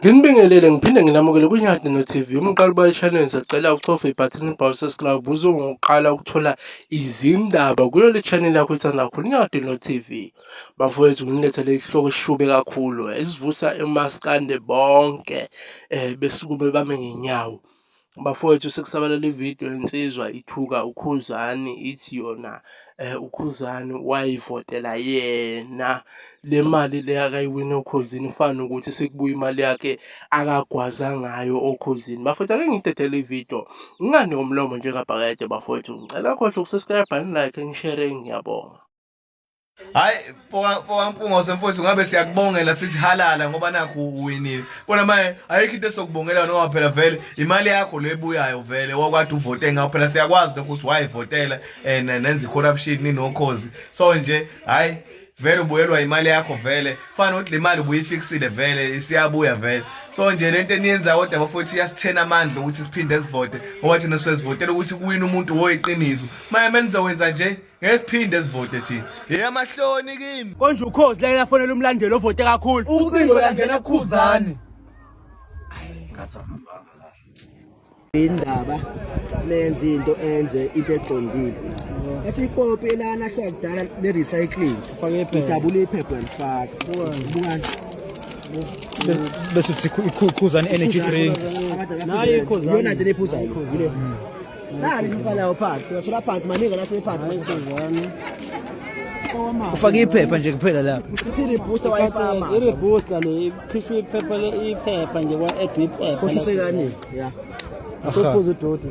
Nginibingelele ngiphinde nginamukele kwiNyanda no-TV umqali channel sacela ucofe ibhathini elibhalwe club uzoqala ukuthola izindaba kuyo le channel yakho ethanda kakhulu iNyanda no-TV. Bafowethu nginilethele isihloko esishube kakhulu esivusa emaskande bonke besukume bame ngenyawo. Bafowethu sekusabalala ividiyo insizwa ithuka Ukhuzani ithi yona Ukhuzani wayivotela yena le mali le akayiwina Okhozini ifana ukuthi sekubuya imali yakhe akagwaza ngayo Okhozini. Bafowethu ake ngidedele ividiyo ngingani ngomlomo njengabhakede bafowethu ngicela khohle ukusubscribe like ngishare ngiyabonga. Hayi mfowampungo semfowethu ngabe siyakubongela sithi halala ngoba nakho uwinile. Bona manje ayikho into esokubongela noma phela vele imali yakho lebuyayo vele wakwade uvote ngayo phela siyakwazi ukuthi wayivotela nenza corruption ninokhozi. So nje hayi vele ubuyelwa imali yakho vele fana ukuthi le mali ubuyifixile vele isiyabuya vele. So nje lento eniyenza kodwa bafowethu iyasithena amandla ukuthi siphinde sivote ngoba thina sesivotela ukuthi kuwina umuntu woyiqiniso. Manje menizokwenza nje ngesiphinde sivote thina. Amahloni kimi. Konje ukhozi la yafonela umlandeli ovote kakhulu. Ucingo langena Ukhuzani. Indaba lenza into enze into eqondile. Ethi ikopi lana ahlwa kudala le recycling ufake idabula iphepha lifaka. Bukani. Bese Ukhuzani energy drink. Nayi Ukhuzani. Yona into lephuza yile. Nali sifala phansi. Uyasula phansi maningi la sephansi Ukhuzani. Ufake iphepha nje kuphela lapha. Uthini booster wayifama. Ile booster le khishwe iphepha le iphepha nje kwa add iphepha. Khohlisekani. Yeah. Asophuza udoti.